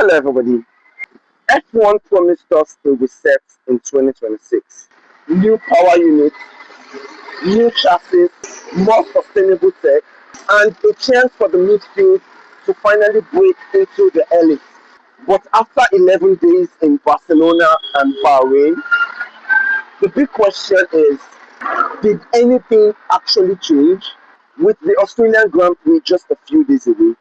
Hello, everybody. F1 promised us a reset in 2026. New power units, new chassis, more sustainable tech, and a chance for the midfield to finally break into the elite. But after 11 days in Barcelona and Bahrain, the big question is, did anything actually change? With the Australian Grand Prix just a few days away,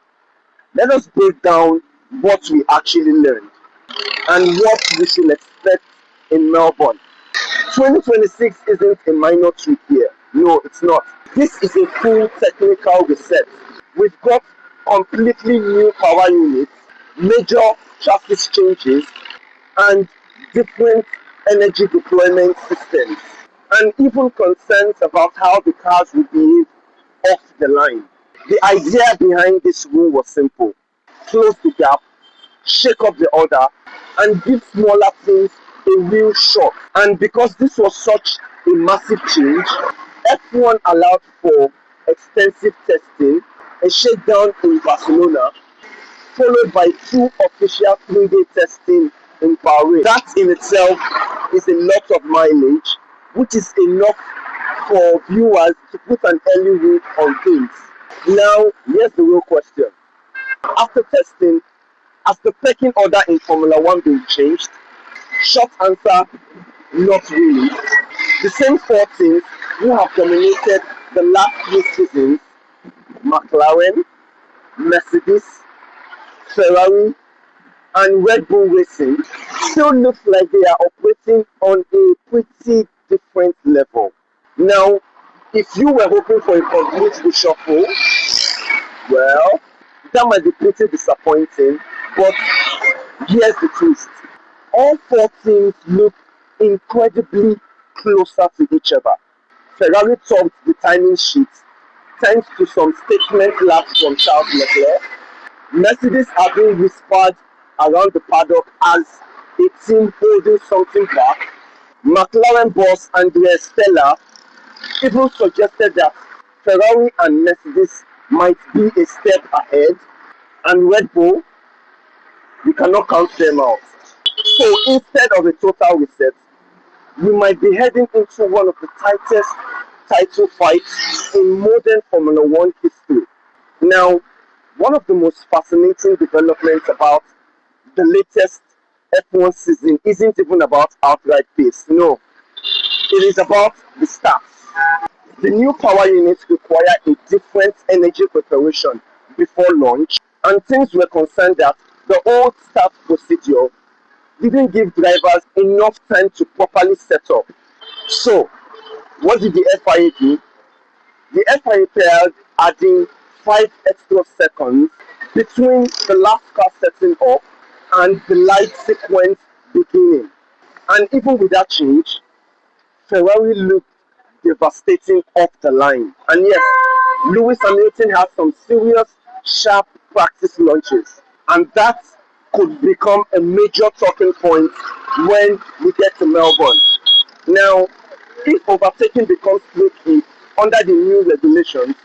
let us break down what we actually learned and what we should expect in Melbourne. 2026 isn't a minor trip here. No, it's not. This is a full technical reset. We've got completely new power units, major chassis changes, and different energy deployment systems, and even concerns about how the cars will behave off the line. The idea behind this rule was simple: close the gap, shake up the order, and give smaller teams a real shot. And because this was such a massive change, F1 allowed for extensive testing, a shakedown in Barcelona, followed by 2 official 3-day testing in Bahrain. That in itself is a lot of mileage, which is enough for viewers to put an early read on things. Now, here's the real question. After testing, has the pecking order in Formula 1 been changed? Short answer, not really. The same 4 teams who have dominated the last 3 seasons, McLaren, Mercedes, Ferrari, and Red Bull Racing, still looks like they are operating on a pretty different level. Now, if you were hoping for a complete reshuffle, well, that might be pretty disappointing, but here's the twist. All 4 teams look incredibly closer to each other. Ferrari topped the timing sheet thanks to some statement laps from Charles Leclerc. Mercedes are being whispered around the paddock as a team holding something back. McLaren boss Andrea Stella even suggested that Ferrari and Mercedes might be a step ahead, and Red Bull, we cannot count them out. So instead of a total reset, we might be heading into one of the tightest title fights in modern Formula 1 history. Now, one of the most fascinating developments about the latest F1 season isn't even about outright pace. No, it is about the stats. The new power units require a different energy preparation before launch, and teams were concerned that the old start procedure didn't give drivers enough time to properly set up. So, what did the FIA do? The FIA paired adding 5 extra seconds between the last car setting up and the light sequence beginning. And even with that change, Ferrari looked devastating off the line. And yes, Lewis Hamilton had some serious, sharp practice launches. And that could become a major talking point when we get to Melbourne. Now, if overtaking becomes tricky under the new regulations,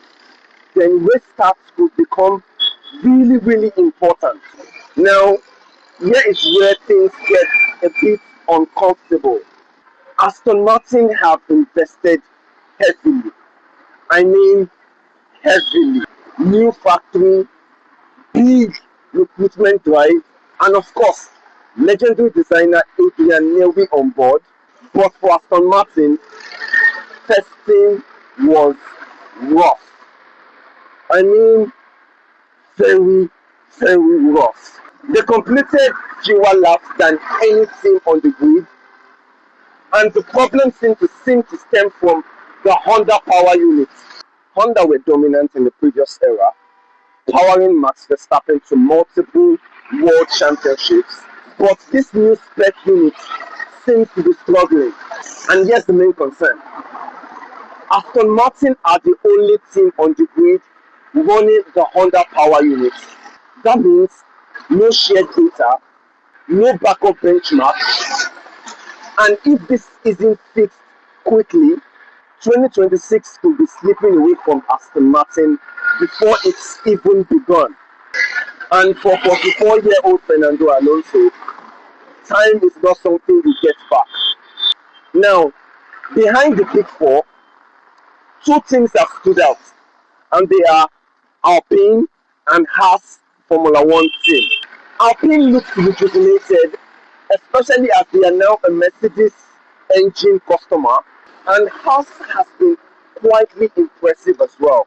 then race starts could become really, really important. Now, here is where things get a bit uncomfortable. Aston Martin have invested heavily. I mean, heavily. New factory, big recruitment drive, and of course, legendary designer Adrian Newey on board. But for Aston Martin, testing was rough. I mean, very, very rough. They completed fewer laps than any team on the grid, and the problem seemed to stem from the Honda power units. Honda were dominant in the previous era, powering Max Verstappen to multiple world championships, but this new spec unit seems to be struggling. And here's the main concern. Aston Martin are the only team on the grid running the Honda power units. That means no shared data, no backup benchmarks, and if this isn't fixed quickly, 2026 could be slipping away from Aston Martin before it's even begun. And for 44-year-old Fernando Alonso, time is not something you get back. Now, behind the big four, two teams have stood out, and they are Alpine and Haas Formula One team. Alpine looks rejuvenated, especially as they are now a Mercedes engine customer, and Haas has been quietly impressive as well.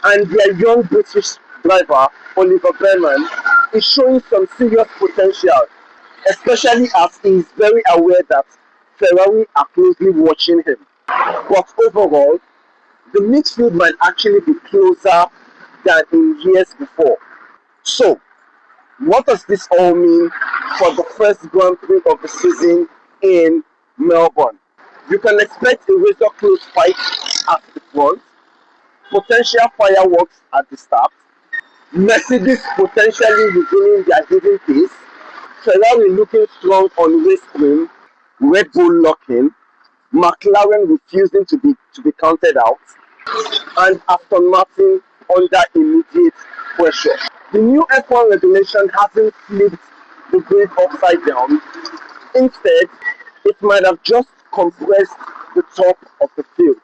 And their young British driver, Oliver Behrman, is showing some serious potential, especially as he is very aware that Ferrari are closely watching him. But overall, the midfield might actually be closer than in years before. So, what does this all mean for the first Grand Prix of the season in Melbourne? You can expect a razor close fight at the front, potential fireworks at the start, Mercedes potentially resuming their hidden pace, Ferrari looking strong on race cream, Red Bull locking, McLaren refusing to be counted out, and Aston Martin under immediate pressure. The new F1 regulation hasn't flipped the grid upside down. Instead, it might have just compressed the top of the field.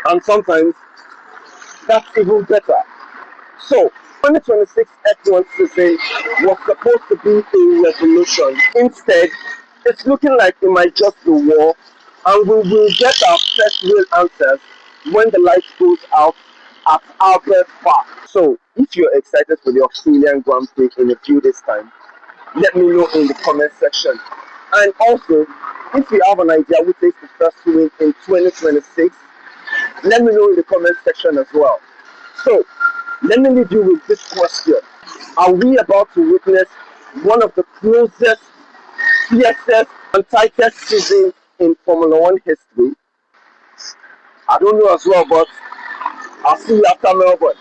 And sometimes that's even better. So, 2026 F1 season was supposed to be a revolution. Instead, it's looking like it might just be war, and we will get our first real answers when the light goes out at Albert Park. So, if you're excited for the Australian Grand Prix in a few days' time, let me know in the comment section. And also, if you have an idea who takes the first win in 2026, let me know in the comment section as well. So, let me leave you with this question. Are we about to witness one of the closest, fiercest, and tightest seasons in Formula One history? I don't know as well, but I'll see you after Melbourne.